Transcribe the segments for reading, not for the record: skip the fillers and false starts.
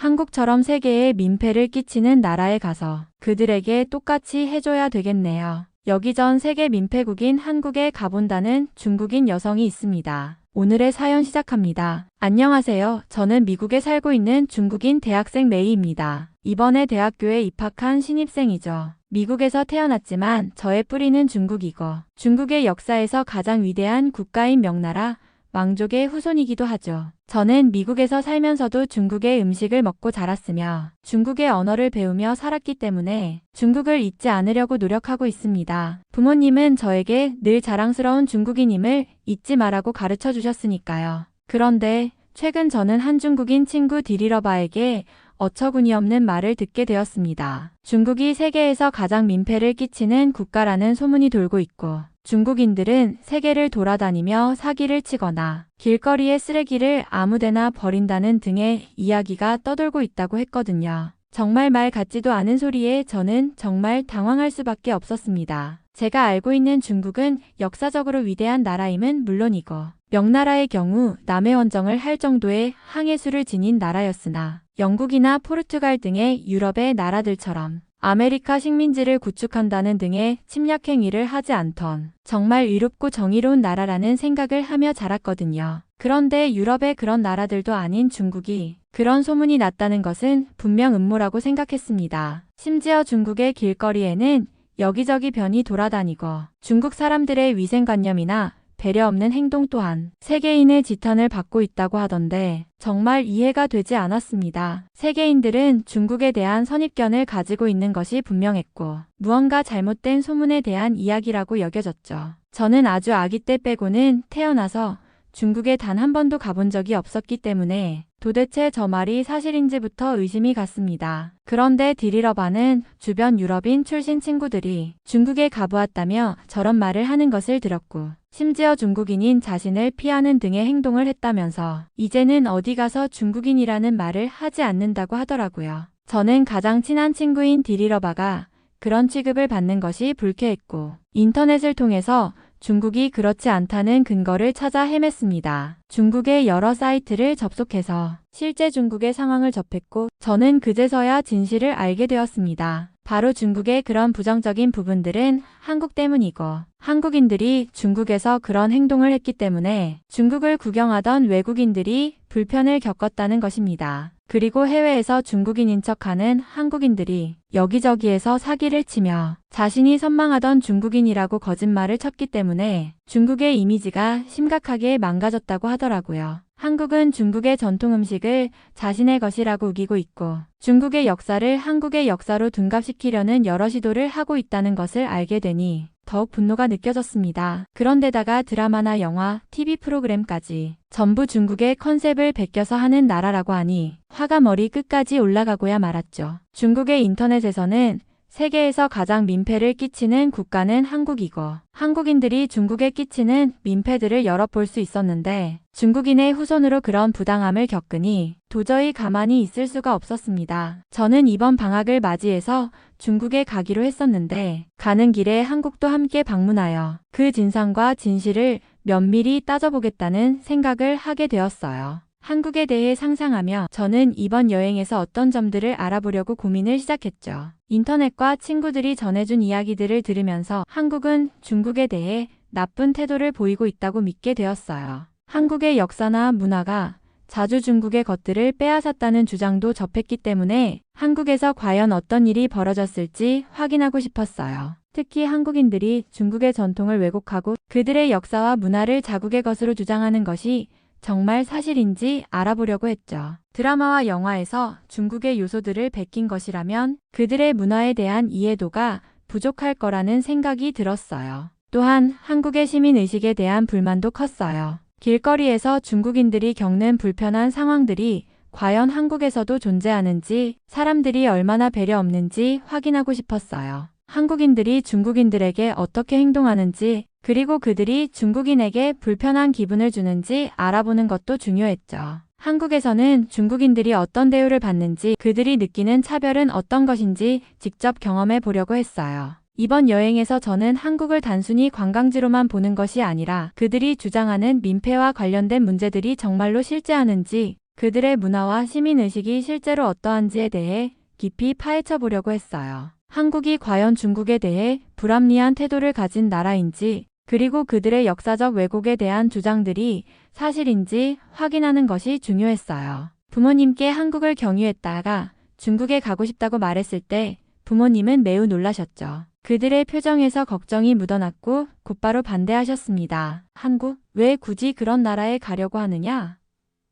한국처럼 세계에 민폐를 끼치는 나라에 가서 그들에게 똑같이 해줘야 되겠네요. 여기 전 세계 민폐국인 한국에 가본다는 중국인 여성이 있습니다. 오늘의 사연 시작합니다. 안녕하세요. 저는 미국에 살고 있는 중국인 대학생 메이입니다. 이번에 대학교에 입학한 신입생이죠. 미국에서 태어났지만 저의 뿌리는 중국이고 중국의 역사에서 가장 위대한 국가인 명나라 왕족의 후손이기도 하죠. 저는 미국에서 살면서도 중국의 음식을 먹고 자랐으며 중국의 언어를 배우며 살았기 때문에 중국을 잊지 않으려고 노력하고 있습니다. 부모님은 저에게 늘 자랑스러운 중국인임을 잊지 말라고 가르쳐 주셨으니까요. 그런데 최근 저는 한 중국인 친구 디리러바에게 어처구니없는 말을 듣게 되었습니다. 중국이 세계에서 가장 민폐를 끼치는 국가라는 소문이 돌고 있고 중국인들은 세계를 돌아다니며 사기를 치거나 길거리에 쓰레기를 아무데나 버린다는 등의 이야기가 떠돌고 있다고 했거든요. 정말 말 같지도 않은 소리에 저는 정말 당황할 수밖에 없었습니다. 제가 알고 있는 중국은 역사적으로 위대한 나라임은 물론이고 명나라의 경우 남해원정을 할 정도의 항해수를 지닌 나라였으나 영국이나 포르투갈 등의 유럽의 나라들처럼 아메리카 식민지를 구축한다는 등의 침략 행위를 하지 않던 정말 의롭고 정의로운 나라라는 생각을 하며 자랐거든요. 그런데 유럽의 그런 나라들도 아닌 중국이 그런 소문이 났다는 것은 분명 음모라고 생각했습니다. 심지어 중국의 길거리에는 여기저기 변이 돌아다니고 중국 사람들의 위생관념이나 배려 없는 행동 또한 세계인의 지탄을 받고 있다고 하던데 정말 이해가 되지 않았습니다. 세계인들은 중국에 대한 선입견을 가지고 있는 것이 분명했고 무언가 잘못된 소문에 대한 이야기라고 여겨졌죠. 저는 아주 아기 때 빼고는 태어나서 중국에 단 한 번도 가본 적이 없었기 때문에 도대체 저 말이 사실인지부터 의심이 갔습니다. 그런데 디리러바는 주변 유럽인 출신 친구들이 중국에 가보았다며 저런 말을 하는 것을 들었고 심지어 중국인인 자신을 피하는 등의 행동을 했다면서 이제는 어디 가서 중국인이라는 말을 하지 않는다고 하더라고요. 저는 가장 친한 친구인 디리러바가 그런 취급을 받는 것이 불쾌했고 인터넷을 통해서 중국이 그렇지 않다는 근거를 찾아 헤맸습니다. 중국의 여러 사이트를 접속해서 실제 중국의 상황을 접했고 저는 그제서야 진실을 알게 되었습니다. 바로 중국의 그런 부정적인 부분들은 한국 때문이고 한국인들이 중국에서 그런 행동을 했기 때문에 중국을 구경하던 외국인들이 불편을 겪었다는 것입니다. 그리고 해외에서 중국인인 척하는 한국인들이 여기저기에서 사기를 치며 자신이 선망하던 중국인이라고 거짓말을 쳤기 때문에 중국의 이미지가 심각하게 망가졌다고 하더라고요. 한국은 중국의 전통 음식을 자신의 것이라고 우기고 있고 중국의 역사를 한국의 역사로 둔갑시키려는 여러 시도를 하고 있다는 것을 알게 되니 더욱 분노가 느껴졌습니다. 그런데다가 드라마나 영화, TV 프로그램까지 전부 중국의 컨셉을 베껴서 하는 나라라고 하니 화가 머리 끝까지 올라가고야 말았죠. 중국의 인터넷에서는 세계에서 가장 민폐를 끼치는 국가는 한국이고 한국인들이 중국에 끼치는 민폐들을 여러 볼 수 있었는데 중국인의 후손으로 그런 부당함을 겪으니 도저히 가만히 있을 수가 없었습니다. 저는 이번 방학을 맞이해서 중국에 가기로 했었는데 가는 길에 한국도 함께 방문하여 그 진상과 진실을 면밀히 따져보겠다는 생각을 하게 되었어요. 한국에 대해 상상하며 저는 이번 여행에서 어떤 점들을 알아보려고 고민을 시작했죠. 인터넷과 친구들이 전해준 이야기들을 들으면서 한국은 중국에 대해 나쁜 태도를 보이고 있다고 믿게 되었어요. 한국의 역사나 문화가 자주 중국의 것들을 빼앗았다는 주장도 접했기 때문에 한국에서 과연 어떤 일이 벌어졌을지 확인하고 싶었어요. 특히 한국인들이 중국의 전통을 왜곡하고 그들의 역사와 문화를 자국의 것으로 주장하는 것이 정말 사실인지 알아보려고 했죠. 드라마와 영화에서 중국의 요소들을 베낀 것이라면 그들의 문화에 대한 이해도가 부족할 거라는 생각이 들었어요. 또한 한국의 시민의식에 대한 불만도 컸어요. 길거리에서 중국인들이 겪는 불편한 상황들이 과연 한국에서도 존재하는지 사람들이 얼마나 배려 없는지 확인하고 싶었어요. 한국인들이 중국인들에게 어떻게 행동하는지 그리고 그들이 중국인에게 불편한 기분을 주는지 알아보는 것도 중요했죠. 한국에서는 중국인들이 어떤 대우를 받는지 그들이 느끼는 차별은 어떤 것인지 직접 경험해 보려고 했어요. 이번 여행에서 저는 한국을 단순히 관광지로만 보는 것이 아니라 그들이 주장하는 민폐와 관련된 문제들이 정말로 실제하는지 그들의 문화와 시민의식이 실제로 어떠한지에 대해 깊이 파헤쳐 보려고 했어요. 한국이 과연 중국에 대해 불합리한 태도를 가진 나라인지, 그리고 그들의 역사적 왜곡에 대한 주장들이 사실인지 확인하는 것이 중요했어요. 부모님께 한국을 경유했다가 중국에 가고 싶다고 말했을 때 부모님은 매우 놀라셨죠. 그들의 표정에서 걱정이 묻어났고 곧바로 반대하셨습니다. 한국? 왜 굳이 그런 나라에 가려고 하느냐?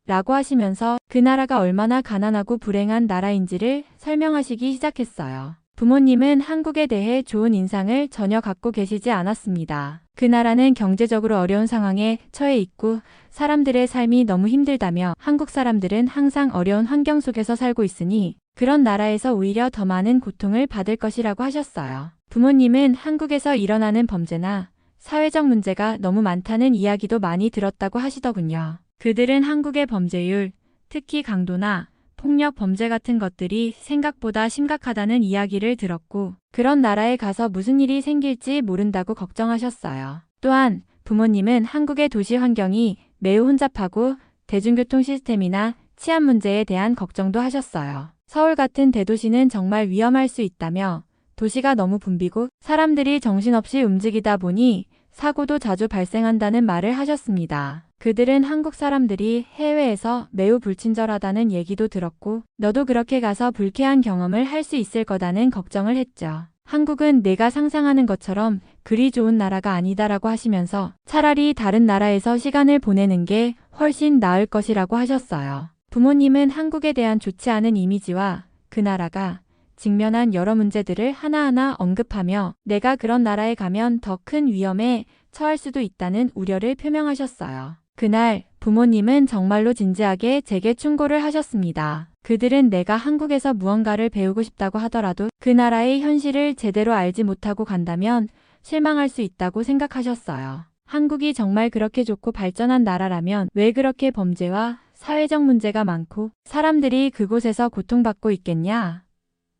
라고 하시면서 그 나라가 얼마나 가난하고 불행한 나라인지를 설명하시기 시작했어요. 부모님은 한국에 대해 좋은 인상을 전혀 갖고 계시지 않았습니다. 그 나라는 경제적으로 어려운 상황에 처해 있고 사람들의 삶이 너무 힘들다며 한국 사람들은 항상 어려운 환경 속에서 살고 있으니 그런 나라에서 오히려 더 많은 고통을 받을 것이라고 하셨어요. 부모님은 한국에서 일어나는 범죄나 사회적 문제가 너무 많다는 이야기도 많이 들었다고 하시더군요. 그들은 한국의 범죄율, 특히 강도나 폭력 범죄 같은 것들이 생각보다 심각하다는 이야기를 들었고 그런 나라에 가서 무슨 일이 생길지 모른다고 걱정하셨어요. 또한 부모님은 한국의 도시 환경이 매우 혼잡하고 대중교통 시스템이나 치안 문제에 대한 걱정도 하셨어요. 서울 같은 대도시는 정말 위험할 수 있다며 도시가 너무 붐비고 사람들이 정신없이 움직이다 보니 사고도 자주 발생한다는 말을 하셨습니다. 그들은 한국 사람들이 해외에서 매우 불친절하다는 얘기도 들었고 너도 그렇게 가서 불쾌한 경험을 할 수 있을 거다는 걱정을 했죠. 한국은 내가 상상하는 것처럼 그리 좋은 나라가 아니다라고 하시면서 차라리 다른 나라에서 시간을 보내는 게 훨씬 나을 것이라고 하셨어요. 부모님은 한국에 대한 좋지 않은 이미지와 그 나라가 직면한 여러 문제들을 하나하나 언급하며 내가 그런 나라에 가면 더 큰 위험에 처할 수도 있다는 우려를 표명하셨어요. 그날 부모님은 정말로 진지하게 제게 충고를 하셨습니다. 그들은 내가 한국에서 무언가를 배우고 싶다고 하더라도 그 나라의 현실을 제대로 알지 못하고 간다면 실망할 수 있다고 생각하셨어요. 한국이 정말 그렇게 좋고 발전한 나라라면 왜 그렇게 범죄와 사회적 문제가 많고 사람들이 그곳에서 고통받고 있겠냐?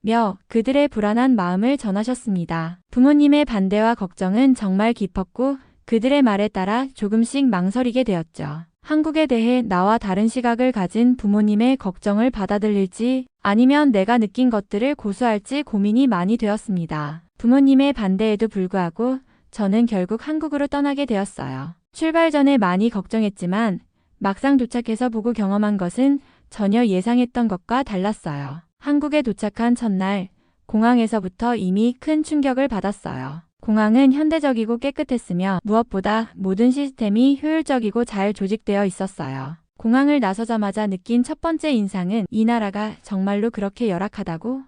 며 그들의 불안한 마음을 전하셨습니다. 부모님의 반대와 걱정은 정말 깊었고 그들의 말에 따라 조금씩 망설이게 되었죠. 한국에 대해 나와 다른 시각을 가진 부모님의 걱정을 받아들일지 아니면 내가 느낀 것들을 고수할지 고민이 많이 되었습니다. 부모님의 반대에도 불구하고 저는 결국 한국으로 떠나게 되었어요. 출발 전에 많이 걱정했지만 막상 도착해서 보고 경험한 것은 전혀 예상했던 것과 달랐어요. 한국에 도착한 첫날, 공항에서부터 이미 큰 충격을 받았어요. 공항은 현대적이고 깨끗했으며 무엇보다 모든 시스템이 효율적이고 잘 조직되어 있었어요. 공항을 나서자마자 느낀 첫 번째 인상은 이 나라가 정말로 그렇게 열악하다고?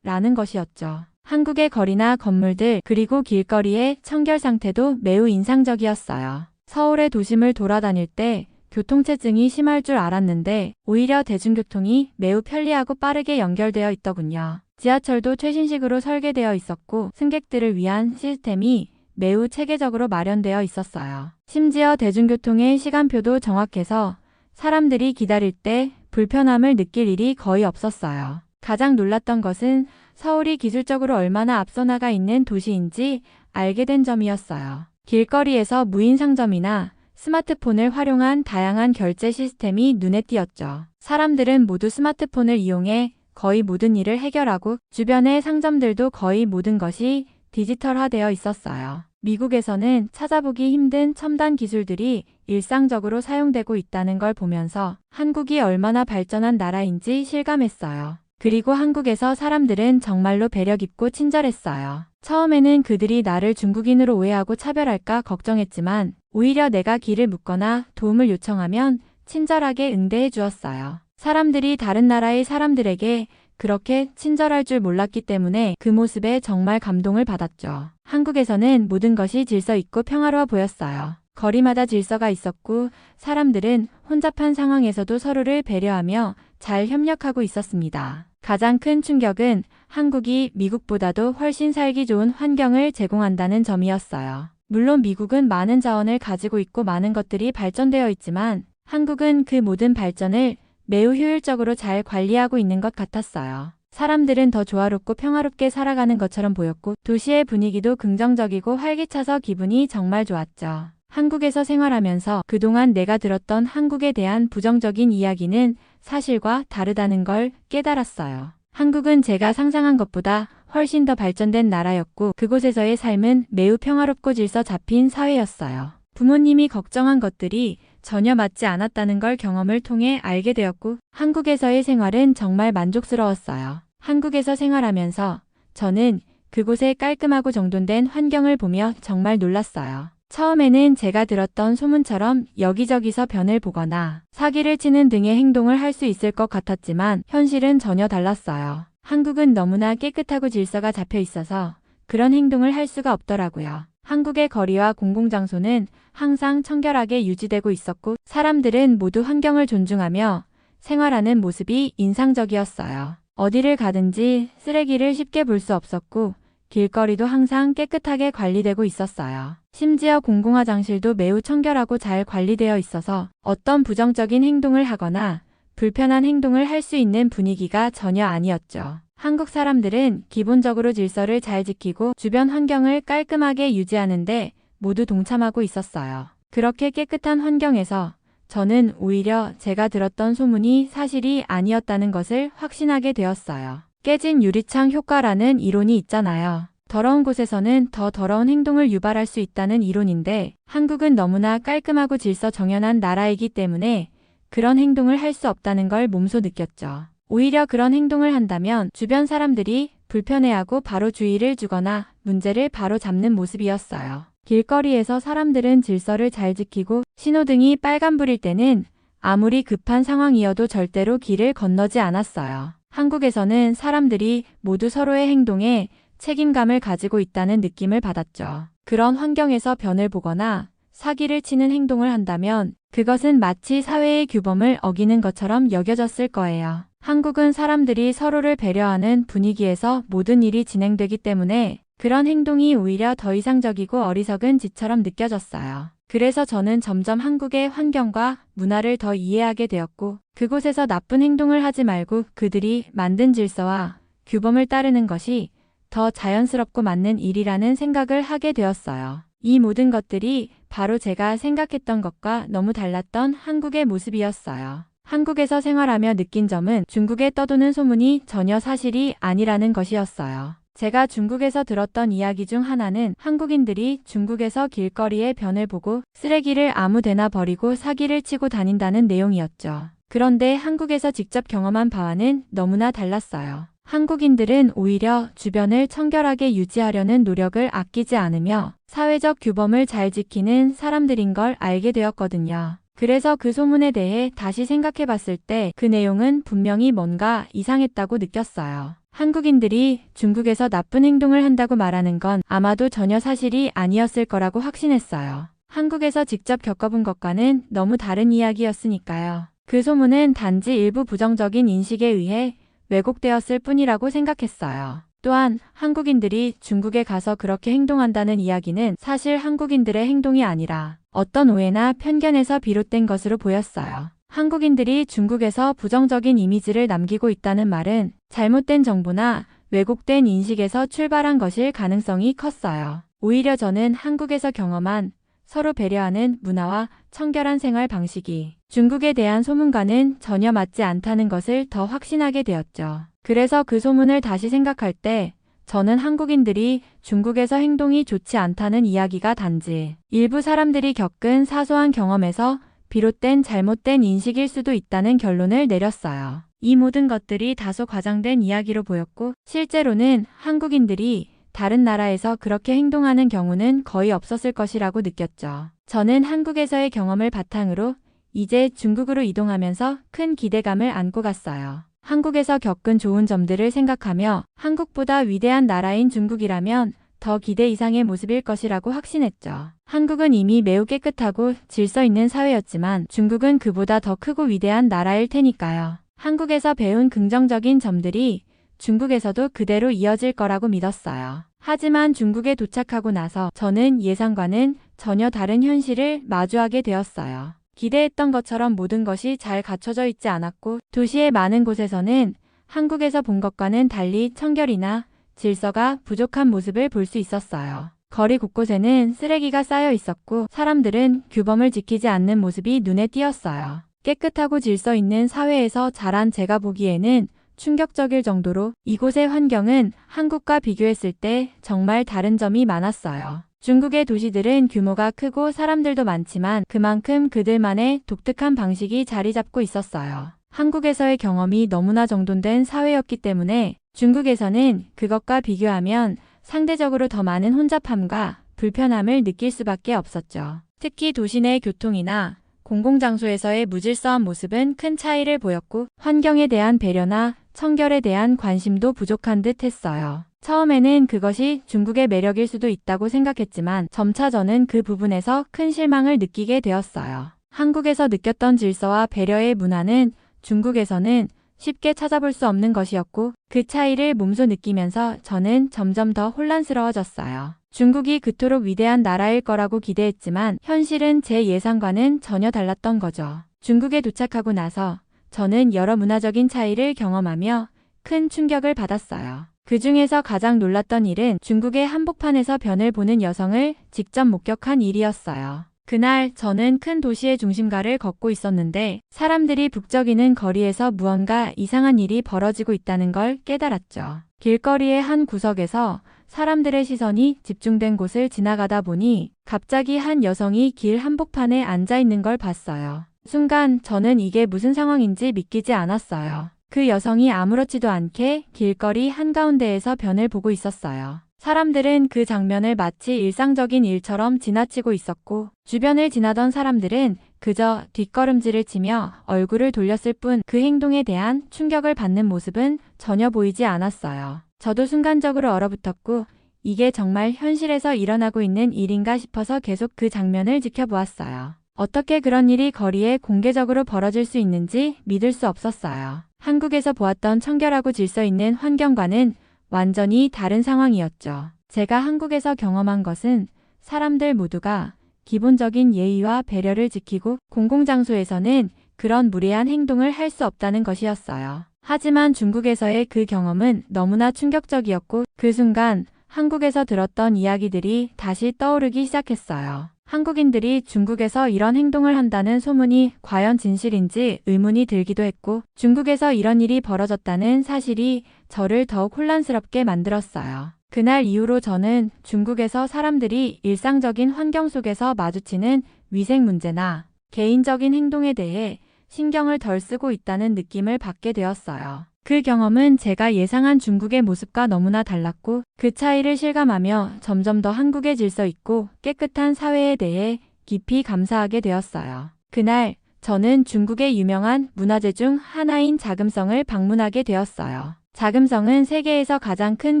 라는 것이었죠. 한국의 거리나 건물들 그리고 길거리의 청결 상태도 매우 인상적이었어요. 서울의 도심을 돌아다닐 때 교통체증이 심할 줄 알았는데 오히려 대중교통이 매우 편리하고 빠르게 연결되어 있더군요. 지하철도 최신식으로 설계되어 있었고 승객들을 위한 시스템이 매우 체계적으로 마련되어 있었어요. 심지어 대중교통의 시간표도 정확해서 사람들이 기다릴 때 불편함을 느낄 일이 거의 없었어요. 가장 놀랐던 것은 서울이 기술적으로 얼마나 앞서 나가 있는 도시인지 알게 된 점이었어요. 길거리에서 무인 상점이나 스마트폰을 활용한 다양한 결제 시스템이 눈에 띄었죠. 사람들은 모두 스마트폰을 이용해 거의 모든 일을 해결하고 주변의 상점들도 거의 모든 것이 디지털화되어 있었어요. 미국에서는 찾아보기 힘든 첨단 기술들이 일상적으로 사용되고 있다는 걸 보면서 한국이 얼마나 발전한 나라인지 실감했어요. 그리고 한국에서 사람들은 정말로 배려 깊고 친절했어요. 처음에는 그들이 나를 중국인으로 오해하고 차별할까 걱정했지만 오히려 내가 길을 묻거나 도움을 요청하면 친절하게 응대해 주었어요. 사람들이 다른 나라의 사람들에게 그렇게 친절할 줄 몰랐기 때문에 그 모습에 정말 감동을 받았죠. 한국에서는 모든 것이 질서 있고 평화로워 보였어요. 거리마다 질서가 있었고 사람들은 혼잡한 상황에서도 서로를 배려하며 잘 협력하고 있었습니다. 가장 큰 충격은 한국이 미국보다도 훨씬 살기 좋은 환경을 제공한다는 점이었어요. 물론 미국은 많은 자원을 가지고 있고 많은 것들이 발전되어 있지만 한국은 그 모든 발전을 매우 효율적으로 잘 관리하고 있는 것 같았어요. 사람들은 더 조화롭고 평화롭게 살아가는 것처럼 보였고 도시의 분위기도 긍정적이고 활기차서 기분이 정말 좋았죠. 한국에서 생활하면서 그동안 내가 들었던 한국에 대한 부정적인 이야기는 사실과 다르다는 걸 깨달았어요. 한국은 제가 상상한 것보다 훨씬 더 발전된 나라였고 그곳에서의 삶은 매우 평화롭고 질서 잡힌 사회였어요. 부모님이 걱정한 것들이 전혀 맞지 않았다는 걸 경험을 통해 알게 되었고 한국에서의 생활은 정말 만족스러웠어요. 한국에서 생활하면서 저는 그곳의 깔끔하고 정돈된 환경을 보며 정말 놀랐어요. 처음에는 제가 들었던 소문처럼 여기저기서 변을 보거나 사기를 치는 등의 행동을 할 수 있을 것 같았지만 현실은 전혀 달랐어요. 한국은 너무나 깨끗하고 질서가 잡혀 있어서 그런 행동을 할 수가 없더라고요. 한국의 거리와 공공장소는 항상 청결하게 유지되고 있었고 사람들은 모두 환경을 존중하며 생활하는 모습이 인상적이었어요. 어디를 가든지 쓰레기를 쉽게 볼 수 없었고 길거리도 항상 깨끗하게 관리되고 있었어요. 심지어 공공화장실도 매우 청결하고 잘 관리되어 있어서 어떤 부정적인 행동을 하거나 불편한 행동을 할 수 있는 분위기가 전혀 아니었죠. 한국 사람들은 기본적으로 질서를 잘 지키고 주변 환경을 깔끔하게 유지하는데 모두 동참하고 있었어요. 그렇게 깨끗한 환경에서 저는 오히려 제가 들었던 소문이 사실이 아니었다는 것을 확신하게 되었어요. 깨진 유리창 효과라는 이론이 있잖아요. 더러운 곳에서는 더 더러운 행동을 유발할 수 있다는 이론인데 한국은 너무나 깔끔하고 질서 정연한 나라이기 때문에 그런 행동을 할 수 없다는 걸 몸소 느꼈죠. 오히려 그런 행동을 한다면 주변 사람들이 불편해하고 바로 주의를 주거나 문제를 바로 잡는 모습이었어요. 길거리에서 사람들은 질서를 잘 지키고 신호등이 빨간불일 때는 아무리 급한 상황이어도 절대로 길을 건너지 않았어요. 한국에서는 사람들이 모두 서로의 행동에 책임감을 가지고 있다는 느낌을 받았죠. 그런 환경에서 변을 보거나 사기를 치는 행동을 한다면 그것은 마치 사회의 규범을 어기는 것처럼 여겨졌을 거예요. 한국은 사람들이 서로를 배려하는 분위기에서 모든 일이 진행되기 때문에 그런 행동이 오히려 더 이상적이고 어리석은 짓처럼 느껴졌어요. 그래서 저는 점점 한국의 환경과 문화를 더 이해하게 되었고 그곳에서 나쁜 행동을 하지 말고 그들이 만든 질서와 규범을 따르는 것이 더 자연스럽고 맞는 일이라는 생각을 하게 되었어요. 이 모든 것들이 바로 제가 생각했던 것과 너무 달랐던 한국의 모습이었어요. 한국에서 생활하며 느낀 점은 중국에 떠도는 소문이 전혀 사실이 아니라는 것이었어요. 제가 중국에서 들었던 이야기 중 하나는 한국인들이 중국에서 길거리에 변을 보고 쓰레기를 아무데나 버리고 사기를 치고 다닌다는 내용이었죠. 그런데 한국에서 직접 경험한 바와는 너무나 달랐어요. 한국인들은 오히려 주변을 청결하게 유지하려는 노력을 아끼지 않으며 사회적 규범을 잘 지키는 사람들인 걸 알게 되었거든요. 그래서 그 소문에 대해 다시 생각해 봤을 때 그 내용은 분명히 뭔가 이상했다고 느꼈어요. 한국인들이 중국에서 나쁜 행동을 한다고 말하는 건 아마도 전혀 사실이 아니었을 거라고 확신했어요. 한국에서 직접 겪어본 것과는 너무 다른 이야기였으니까요. 그 소문은 단지 일부 부정적인 인식에 의해 왜곡되었을 뿐이라고 생각했어요. 또한 한국인들이 중국에 가서 그렇게 행동한다는 이야기는 사실 한국인들의 행동이 아니라 어떤 오해나 편견에서 비롯된 것으로 보였어요. 한국인들이 중국에서 부정적인 이미지를 남기고 있다는 말은 잘못된 정보나 왜곡된 인식에서 출발한 것일 가능성이 컸어요. 오히려 저는 한국에서 경험한 서로 배려하는 문화와 청결한 생활 방식이 중국에 대한 소문과는 전혀 맞지 않다는 것을 더 확신하게 되었죠. 그래서 그 소문을 다시 생각할 때 저는 한국인들이 중국에서 행동이 좋지 않다는 이야기가 단지 일부 사람들이 겪은 사소한 경험에서 비롯된 잘못된 인식일 수도 있다는 결론을 내렸어요. 이 모든 것들이 다소 과장된 이야기로 보였고 실제로는 한국인들이 다른 나라에서 그렇게 행동하는 경우는 거의 없었을 것이라고 느꼈죠. 저는 한국에서의 경험을 바탕으로 이제 중국으로 이동하면서 큰 기대감을 안고 갔어요. 한국에서 겪은 좋은 점들을 생각하며 한국보다 위대한 나라인 중국이라면 더 기대 이상의 모습일 것이라고 확신했죠. 한국은 이미 매우 깨끗하고 질서 있는 사회였지만 중국은 그보다 더 크고 위대한 나라일 테니까요. 한국에서 배운 긍정적인 점들이 중국에서도 그대로 이어질 거라고 믿었어요. 하지만 중국에 도착하고 나서 저는 예상과는 전혀 다른 현실을 마주하게 되었어요. 기대했던 것처럼 모든 것이 잘 갖춰져 있지 않았고 도시의 많은 곳에서는 한국에서 본 것과는 달리 청결이나 질서가 부족한 모습을 볼 수 있었어요. 거리 곳곳에는 쓰레기가 쌓여 있었고 사람들은 규범을 지키지 않는 모습이 눈에 띄었어요. 깨끗하고 질서 있는 사회에서 자란 제가 보기에는 충격적일 정도로 이곳의 환경은 한국과 비교했을 때 정말 다른 점이 많았어요. 중국의 도시들은 규모가 크고 사람들도 많지만 그만큼 그들만의 독특한 방식이 자리 잡고 있었어요. 한국에서의 경험이 너무나 정돈된 사회였기 때문에 중국에서는 그것과 비교하면 상대적으로 더 많은 혼잡함과 불편함을 느낄 수밖에 없었죠. 특히 도시 내 교통이나 공공장소에서의 무질서한 모습은 큰 차이를 보였고 환경에 대한 배려나 청결에 대한 관심도 부족한 듯 했어요. 처음에는 그것이 중국의 매력일 수도 있다고 생각했지만 점차 저는 그 부분에서 큰 실망을 느끼게 되었어요. 한국에서 느꼈던 질서와 배려의 문화는 중국에서는 쉽게 찾아볼 수 없는 것이었고 그 차이를 몸소 느끼면서 저는 점점 더 혼란스러워졌어요. 중국이 그토록 위대한 나라일 거라고 기대했지만 현실은 제 예상과는 전혀 달랐던 거죠. 중국에 도착하고 나서 저는 여러 문화적인 차이를 경험하며 큰 충격을 받았어요. 그 중에서 가장 놀랐던 일은 중국의 한복판에서 변을 보는 여성을 직접 목격한 일이었어요. 그날 저는 큰 도시의 중심가를 걷고 있었는데 사람들이 북적이는 거리에서 무언가 이상한 일이 벌어지고 있다는 걸 깨달았죠. 길거리의 한 구석에서 사람들의 시선이 집중된 곳을 지나가다 보니 갑자기 한 여성이 길 한복판에 앉아 있는 걸 봤어요. 순간 저는 이게 무슨 상황인지 믿기지 않았어요. 그 여성이 아무렇지도 않게 길거리 한가운데에서 변을 보고 있었어요. 사람들은 그 장면을 마치 일상적인 일처럼 지나치고 있었고 주변을 지나던 사람들은 그저 뒷걸음질을 치며 얼굴을 돌렸을 뿐 그 행동에 대한 충격을 받는 모습은 전혀 보이지 않았어요. 저도 순간적으로 얼어붙었고 이게 정말 현실에서 일어나고 있는 일인가 싶어서 계속 그 장면을 지켜보았어요. 어떻게 그런 일이 거리에 공개적으로 벌어질 수 있는지 믿을 수 없었어요. 한국에서 보았던 청결하고 질서 있는 환경과는 완전히 다른 상황이었죠. 제가 한국에서 경험한 것은 사람들 모두가 기본적인 예의와 배려를 지키고 공공장소에서는 그런 무례한 행동을 할 수 없다는 것이었어요. 하지만 중국에서의 그 경험은 너무나 충격적이었고 그 순간 한국에서 들었던 이야기들이 다시 떠오르기 시작했어요. 한국인들이 중국에서 이런 행동을 한다는 소문이 과연 진실인지 의문이 들기도 했고 중국에서 이런 일이 벌어졌다는 사실이 저를 더욱 혼란스럽게 만들었어요. 그날 이후로 저는 중국에서 사람들이 일상적인 환경 속에서 마주치는 위생 문제나 개인적인 행동에 대해 신경을 덜 쓰고 있다는 느낌을 받게 되었어요. 그 경험은 제가 예상한 중국의 모습과 너무나 달랐고 그 차이를 실감하며 점점 더 한국의 질서 있고 깨끗한 사회에 대해 깊이 감사하게 되었어요. 그날 저는 중국의 유명한 문화재 중 하나인 자금성을 방문하게 되었어요. 자금성은 세계에서 가장 큰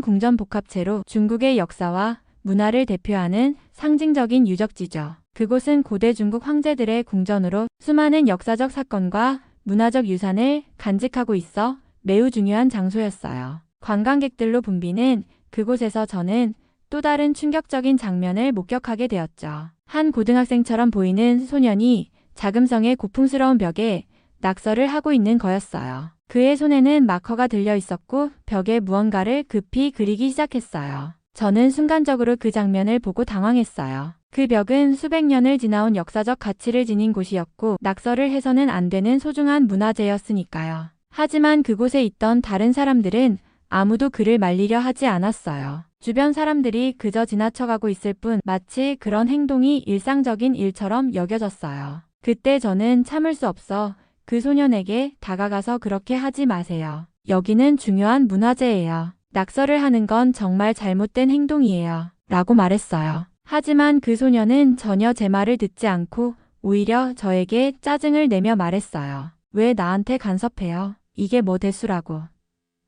궁전복합체로 중국의 역사와 문화를 대표하는 상징적인 유적지죠. 그곳은 고대 중국 황제들의 궁전으로 수많은 역사적 사건과 문화적 유산을 간직하고 있어 매우 중요한 장소였어요. 관광객들로 붐비는 그곳에서 저는 또 다른 충격적인 장면을 목격하게 되었죠. 한 고등학생처럼 보이는 소년이 자금성의 고풍스러운 벽에 낙서를 하고 있는 거였어요. 그의 손에는 마커가 들려 있었고 벽에 무언가를 급히 그리기 시작했어요. 저는 순간적으로 그 장면을 보고 당황했어요. 그 벽은 수백 년을 지나온 역사적 가치를 지닌 곳이었고 낙서를 해서는 안 되는 소중한 문화재였으니까요. 하지만 그곳에 있던 다른 사람들은 아무도 그를 말리려 하지 않았어요. 주변 사람들이 그저 지나쳐가고 있을 뿐 마치 그런 행동이 일상적인 일처럼 여겨졌어요. 그때 저는 참을 수 없어 그 소년에게 다가가서 그렇게 하지 마세요. 여기는 중요한 문화재예요. 낙서를 하는 건 정말 잘못된 행동이에요. 라고 말했어요. 하지만 그 소년은 전혀 제 말을 듣지 않고 오히려 저에게 짜증을 내며 말했어요. 왜 나한테 간섭해요? 이게 뭐 대수라고.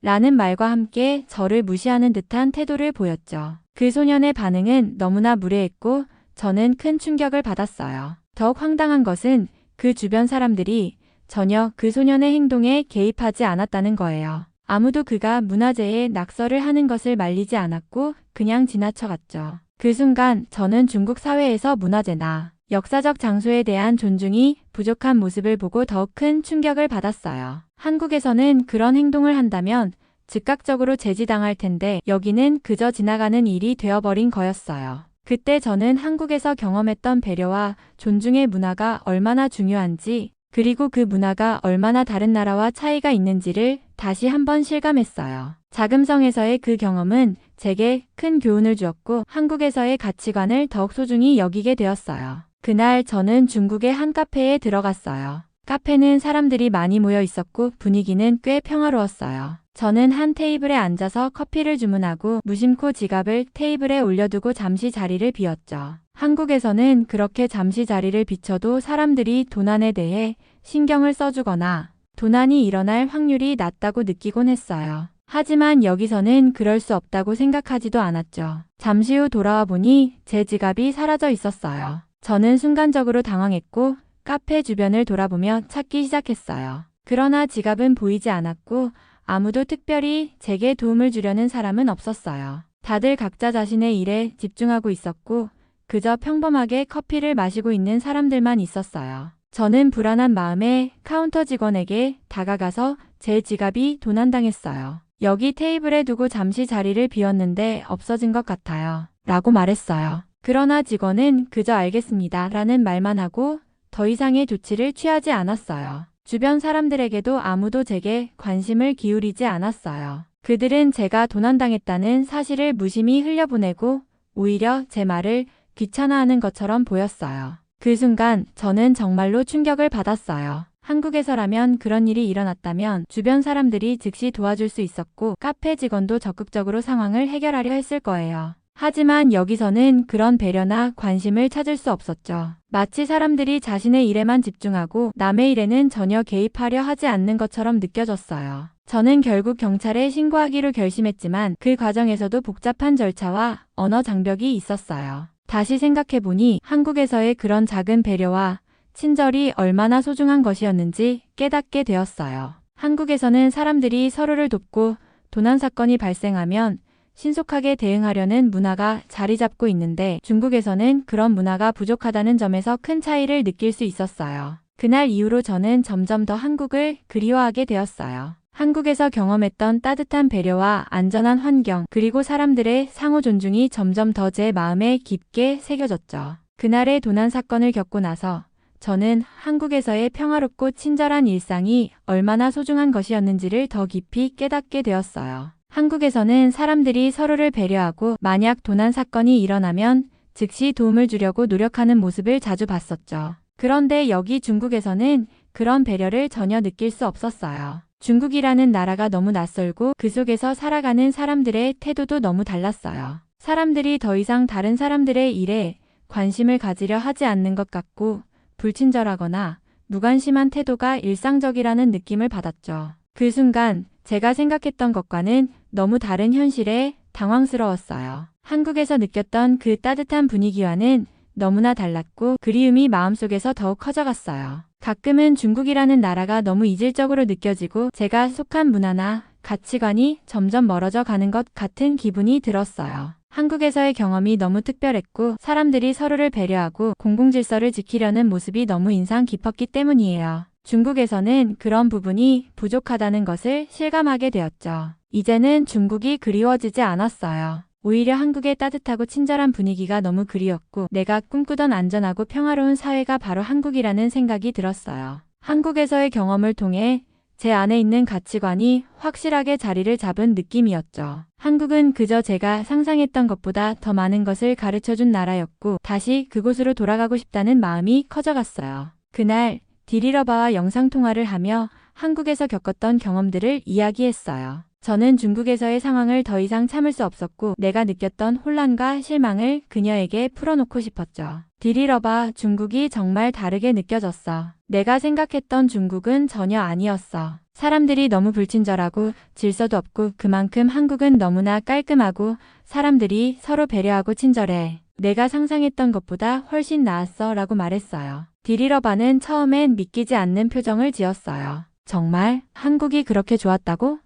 라는 말과 함께 저를 무시하는 듯한 태도를 보였죠. 그 소년의 반응은 너무나 무례했고 저는 큰 충격을 받았어요. 더욱 황당한 것은 그 주변 사람들이 전혀 그 소년의 행동에 개입하지 않았다는 거예요. 아무도 그가 문화재에 낙서를 하는 것을 말리지 않았고 그냥 지나쳐갔죠. 그 순간 저는 중국 사회에서 문화재나 역사적 장소에 대한 존중이 부족한 모습을 보고 더욱 큰 충격을 받았어요. 한국에서는 그런 행동을 한다면 즉각적으로 제지당할 텐데 여기는 그저 지나가는 일이 되어버린 거였어요. 그때 저는 한국에서 경험했던 배려와 존중의 문화가 얼마나 중요한지, 그리고 그 문화가 얼마나 다른 나라와 차이가 있는지를 다시 한번 실감했어요. 자금성에서의 그 경험은 제게 큰 교훈을 주었고 한국에서의 가치관을 더욱 소중히 여기게 되었어요. 그날 저는 중국의 한 카페에 들어갔어요. 카페는 사람들이 많이 모여 있었고 분위기는 꽤 평화로웠어요. 저는 한 테이블에 앉아서 커피를 주문하고 무심코 지갑을 테이블에 올려두고 잠시 자리를 비웠죠. 한국에서는 그렇게 잠시 자리를 비춰도 사람들이 도난에 대해 신경을 써주거나 도난이 일어날 확률이 낮다고 느끼곤 했어요. 하지만 여기서는 그럴 수 없다고 생각하지도 않았죠. 잠시 후 돌아와 보니 제 지갑이 사라져 있었어요. 저는 순간적으로 당황했고 카페 주변을 돌아보며 찾기 시작했어요. 그러나 지갑은 보이지 않았고 아무도 특별히 제게 도움을 주려는 사람은 없었어요. 다들 각자 자신의 일에 집중하고 있었고 그저 평범하게 커피를 마시고 있는 사람들만 있었어요. 저는 불안한 마음에 카운터 직원에게 다가가서 제 지갑이 도난당했어요. 여기 테이블에 두고 잠시 자리를 비웠는데 없어진 것 같아요. 라고 말했어요. 그러나 직원은 그저 알겠습니다. 라는 말만 하고 더 이상의 조치를 취하지 않았어요. 주변 사람들에게도 아무도 제게 관심을 기울이지 않았어요. 그들은 제가 도난당했다는 사실을 무심히 흘려보내고 오히려 제 말을 귀찮아하는 것처럼 보였어요. 그 순간 저는 정말로 충격을 받았어요. 한국에서라면 그런 일이 일어났다면 주변 사람들이 즉시 도와줄 수 있었고 카페 직원도 적극적으로 상황을 해결하려 했을 거예요. 하지만 여기서는 그런 배려나 관심을 찾을 수 없었죠. 마치 사람들이 자신의 일에만 집중하고 남의 일에는 전혀 개입하려 하지 않는 것처럼 느껴졌어요. 저는 결국 경찰에 신고하기로 결심했지만 그 과정에서도 복잡한 절차와 언어 장벽이 있었어요. 다시 생각해보니 한국에서의 그런 작은 배려와 친절이 얼마나 소중한 것이었는지 깨닫게 되었어요. 한국에서는 사람들이 서로를 돕고 도난 사건이 발생하면 신속하게 대응하려는 문화가 자리 잡고 있는데 중국에서는 그런 문화가 부족하다는 점에서 큰 차이를 느낄 수 있었어요. 그날 이후로 저는 점점 더 한국을 그리워하게 되었어요. 한국에서 경험했던 따뜻한 배려와 안전한 환경, 그리고 사람들의 상호 존중이 점점 더 제 마음에 깊게 새겨졌죠. 그날의 도난 사건을 겪고 나서 저는 한국에서의 평화롭고 친절한 일상이 얼마나 소중한 것이었는지를 더 깊이 깨닫게 되었어요. 한국에서는 사람들이 서로를 배려하고 만약 도난 사건이 일어나면 즉시 도움을 주려고 노력하는 모습을 자주 봤었죠. 그런데 여기 중국에서는 그런 배려를 전혀 느낄 수 없었어요. 중국이라는 나라가 너무 낯설고 그 속에서 살아가는 사람들의 태도도 너무 달랐어요. 사람들이 더 이상 다른 사람들의 일에 관심을 가지려 하지 않는 것 같고 불친절하거나 무관심한 태도가 일상적이라는 느낌을 받았죠. 그 순간 제가 생각했던 것과는 너무 다른 현실에 당황스러웠어요. 한국에서 느꼈던 그 따뜻한 분위기와는 너무나 달랐고 그리움이 마음속에서 더욱 커져갔어요. 가끔은 중국이라는 나라가 너무 이질적으로 느껴지고 제가 속한 문화나 가치관이 점점 멀어져 가는 것 같은 기분이 들었어요. 한국에서의 경험이 너무 특별했고 사람들이 서로를 배려하고 공공질서를 지키려는 모습이 너무 인상 깊었기 때문이에요. 중국에서는 그런 부분이 부족하다는 것을 실감하게 되었죠. 이제는 중국이 그리워지지 않았어요. 오히려 한국의 따뜻하고 친절한 분위기가 너무 그리웠고 내가 꿈꾸던 안전하고 평화로운 사회가 바로 한국이라는 생각이 들었어요. 한국에서의 경험을 통해 제 안에 있는 가치관이 확실하게 자리를 잡은 느낌이었죠. 한국은 그저 제가 상상했던 것보다 더 많은 것을 가르쳐준 나라였고 다시 그곳으로 돌아가고 싶다는 마음이 커져갔어요. 그날 디리러바와 영상통화를 하며 한국에서 겪었던 경험들을 이야기했어요. 저는 중국에서의 상황을 더 이상 참을 수 없었고 내가 느꼈던 혼란과 실망을 그녀에게 풀어놓고 싶었죠. 디리러바, 중국이 정말 다르게 느껴졌어. 내가 생각했던 중국은 전혀 아니었어. 사람들이 너무 불친절하고 질서도 없고 그만큼 한국은 너무나 깔끔하고 사람들이 서로 배려하고 친절해. 내가 상상했던 것보다 훨씬 나았어 라고 말했어요. 디리러바는 처음엔 믿기지 않는 표정을 지었어요. 정말? 한국이 그렇게 좋았다고?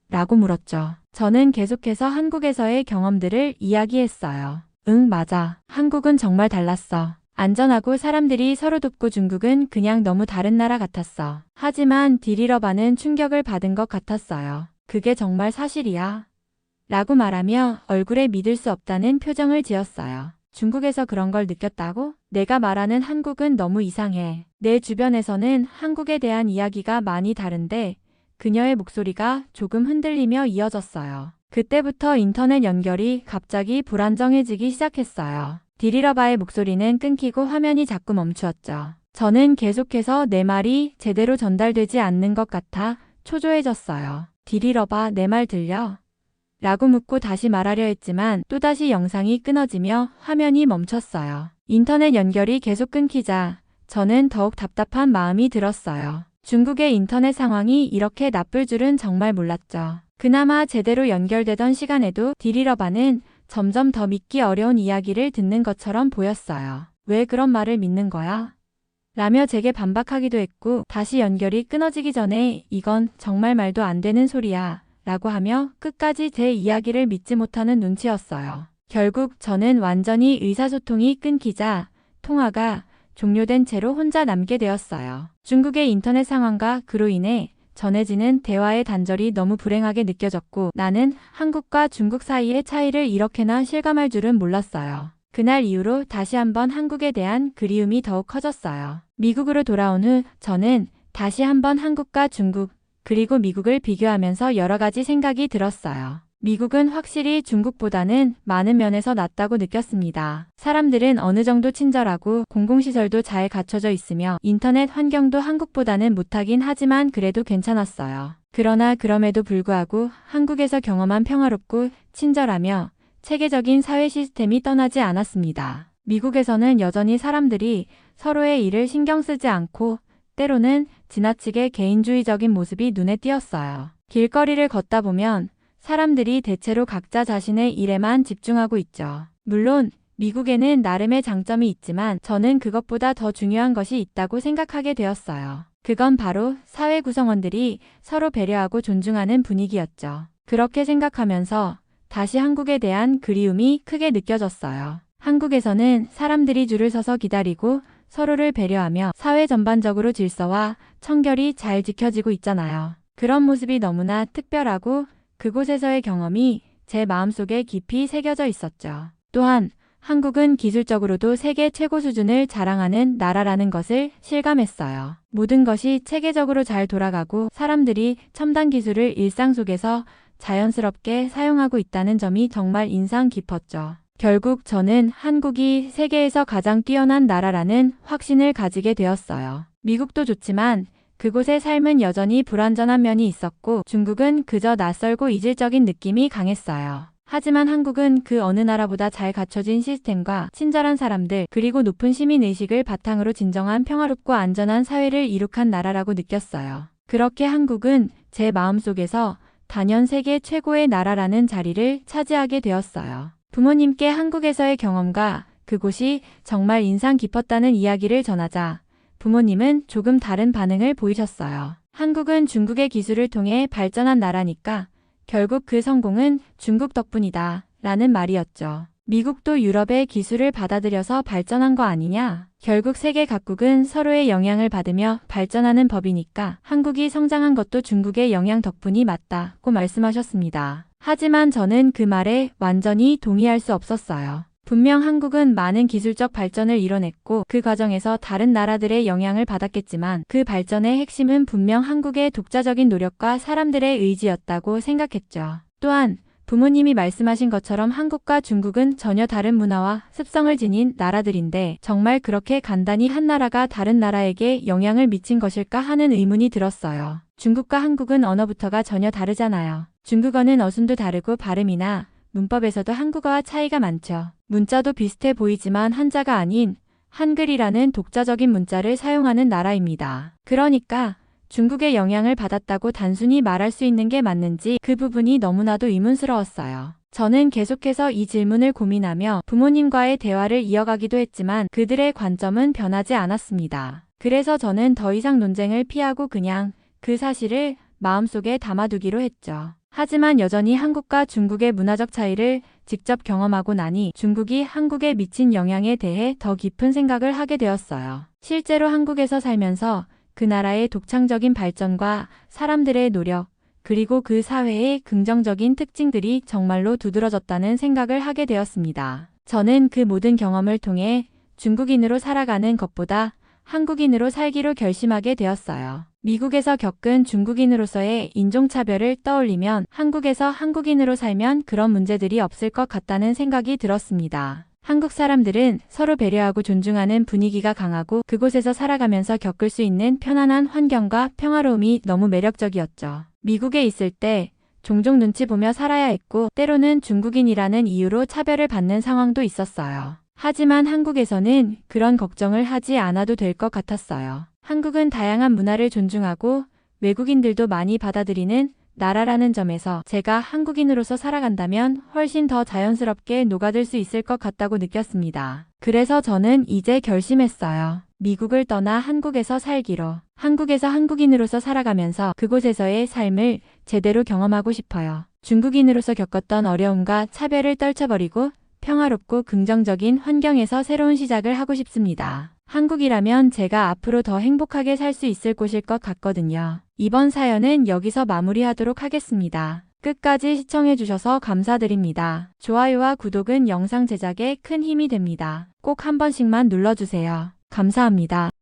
라고 물었죠. 저는 계속해서 한국에서의 경험들을 이야기했어요. 응, 맞아. 한국은 정말 달랐어. 안전하고 사람들이 서로 돕고 중국은 그냥 너무 다른 나라 같았어. 하지만 디리러바는 충격을 받은 것 같았어요. 그게 정말 사실이야. 라고 말하며 얼굴에 믿을 수 없다는 표정을 지었어요. 중국에서 그런 걸 느꼈다고? 내가 말하는 한국은 너무 이상해. 내 주변에서는 한국에 대한 이야기가 많이 다른데 그녀의 목소리가 조금 흔들리며 이어졌어요. 그때부터 인터넷 연결이 갑자기 불안정해지기 시작했어요. 디리러바의 목소리는 끊기고 화면이 자꾸 멈추었죠. 저는 계속해서 내 말이 제대로 전달되지 않는 것 같아 초조해졌어요. 디리러바, 내 말 들려? 라고 묻고 다시 말하려 했지만 또다시 영상이 끊어지며 화면이 멈췄어요. 인터넷 연결이 계속 끊기자 저는 더욱 답답한 마음이 들었어요. 중국의 인터넷 상황이 이렇게 나쁠 줄은 정말 몰랐죠. 그나마 제대로 연결되던 시간에도 디리러바는 점점 더 믿기 어려운 이야기를 듣는 것처럼 보였어요. 왜 그런 말을 믿는 거야? 라며 제게 반박하기도 했고 다시 연결이 끊어지기 전에 이건 정말 말도 안 되는 소리야 라고 하며 끝까지 제 이야기를 믿지 못하는 눈치였어요. 결국 저는 완전히 의사소통이 끊기자 통화가 종료된 채로 혼자 남게 되었어요. 중국의 인터넷 상황과 그로 인해 전해지는 대화의 단절이 너무 불행하게 느껴졌고 나는 한국과 중국 사이의 차이를 이렇게나 실감할 줄은 몰랐어요. 그날 이후로 다시 한번 한국에 대한 그리움이 더욱 커졌어요. 미국으로 돌아온 후 저는 다시 한번 한국과 중국 그리고 미국을 비교하면서 여러 가지 생각이 들었어요. 미국은 확실히 중국보다는 많은 면에서 낫다고 느꼈습니다. 사람들은 어느 정도 친절하고 공공시설도 잘 갖춰져 있으며 인터넷 환경도 한국보다는 못하긴 하지만 그래도 괜찮았어요. 그러나 그럼에도 불구하고 한국에서 경험한 평화롭고 친절하며 체계적인 사회 시스템이 떠나지 않았습니다. 미국에서는 여전히 사람들이 서로의 일을 신경 쓰지 않고 때로는 지나치게 개인주의적인 모습이 눈에 띄었어요. 길거리를 걷다 보면 사람들이 대체로 각자 자신의 일에만 집중하고 있죠. 물론 미국에는 나름의 장점이 있지만 저는 그것보다 더 중요한 것이 있다고 생각하게 되었어요. 그건 바로 사회 구성원들이 서로 배려하고 존중하는 분위기였죠. 그렇게 생각하면서 다시 한국에 대한 그리움이 크게 느껴졌어요. 한국에서는 사람들이 줄을 서서 기다리고 서로를 배려하며 사회 전반적으로 질서와 청결이 잘 지켜지고 있잖아요. 그런 모습이 너무나 특별하고 그곳에서의 경험이 제 마음속에 깊이 새겨져 있었죠. 또한 한국은 기술적으로도 세계 최고 수준을 자랑하는 나라라는 것을 실감했어요. 모든 것이 체계적으로 잘 돌아가고 사람들이 첨단 기술을 일상 속에서 자연스럽게 사용하고 있다는 점이 정말 인상 깊었죠. 결국 저는 한국이 세계에서 가장 뛰어난 나라라는 확신을 가지게 되었어요. 미국도 좋지만 그곳의 삶은 여전히 불완전한 면이 있었고 중국은 그저 낯설고 이질적인 느낌이 강했어요. 하지만 한국은 그 어느 나라보다 잘 갖춰진 시스템과 친절한 사람들 그리고 높은 시민의식을 바탕으로 진정한 평화롭고 안전한 사회를 이룩한 나라라고 느꼈어요. 그렇게 한국은 제 마음속에서 단연 세계 최고의 나라라는 자리를 차지하게 되었어요. 부모님께 한국에서의 경험과 그곳이 정말 인상 깊었다는 이야기를 전하자 부모님은 조금 다른 반응을 보이셨어요. 한국은 중국의 기술을 통해 발전한 나라니까 결국 그 성공은 중국 덕분이다 라는 말이었죠. 미국도 유럽의 기술을 받아들여서 발전한 거 아니냐? 결국 세계 각국은 서로의 영향을 받으며 발전하는 법이니까 한국이 성장한 것도 중국의 영향 덕분이 맞다고 말씀하셨습니다. 하지만 저는 그 말에 완전히 동의할 수 없었어요. 분명 한국은 많은 기술적 발전을 이뤄냈고 그 과정에서 다른 나라들의 영향을 받았겠지만 그 발전의 핵심은 분명 한국의 독자적인 노력과 사람들의 의지였다고 생각했죠. 또한 부모님이 말씀하신 것처럼 한국과 중국은 전혀 다른 문화와 습성을 지닌 나라들인데 정말 그렇게 간단히 한 나라가 다른 나라에게 영향을 미친 것일까 하는 의문이 들었어요. 중국과 한국은 언어부터가 전혀 다르잖아요. 중국어는 어순도 다르고 발음이나 문법에서도 한국어와 차이가 많죠. 문자도 비슷해 보이지만 한자가 아닌 한글이라는 독자적인 문자를 사용하는 나라입니다. 그러니까 중국의 영향을 받았다고 단순히 말할 수 있는 게 맞는지 그 부분이 너무나도 의문스러웠어요. 저는 계속해서 이 질문을 고민하며 부모님과의 대화를 이어가기도 했지만 그들의 관점은 변하지 않았습니다. 그래서 저는 더 이상 논쟁을 피하고 그냥 그 사실을 마음속에 담아두기로 했죠. 하지만 여전히 한국과 중국의 문화적 차이를 직접 경험하고 나니 중국이 한국에 미친 영향에 대해 더 깊은 생각을 하게 되었어요. 실제로 한국에서 살면서 그 나라의 독창적인 발전과 사람들의 노력, 그리고 그 사회의 긍정적인 특징들이 정말로 두드러졌다는 생각을 하게 되었습니다. 저는 그 모든 경험을 통해 중국인으로 살아가는 것보다 한국인으로 살기로 결심하게 되었어요. 미국에서 겪은 중국인으로서의 인종차별을 떠올리면 한국에서 한국인으로 살면 그런 문제들이 없을 것 같다는 생각이 들었습니다. 한국 사람들은 서로 배려하고 존중하는 분위기가 강하고 그곳에서 살아가면서 겪을 수 있는 편안한 환경과 평화로움이 너무 매력적이었죠. 미국에 있을 때 종종 눈치 보며 살아야 했고 때로는 중국인이라는 이유로 차별을 받는 상황도 있었어요. 하지만 한국에서는 그런 걱정을 하지 않아도 될 것 같았어요. 한국은 다양한 문화를 존중하고 외국인들도 많이 받아들이는 나라라는 점에서 제가 한국인으로서 살아간다면 훨씬 더 자연스럽게 녹아들 수 있을 것 같다고 느꼈습니다. 그래서 저는 이제 결심했어요. 미국을 떠나 한국에서 살기로. 한국에서 한국인으로서 살아가면서 그곳에서의 삶을 제대로 경험하고 싶어요. 중국인으로서 겪었던 어려움과 차별을 떨쳐버리고 평화롭고 긍정적인 환경에서 새로운 시작을 하고 싶습니다. 한국이라면 제가 앞으로 더 행복하게 살 수 있을 곳일 것 같거든요. 이번 사연은 여기서 마무리하도록 하겠습니다. 끝까지 시청해주셔서 감사드립니다. 좋아요와 구독은 영상 제작에 큰 힘이 됩니다. 꼭 한 번씩만 눌러주세요. 감사합니다.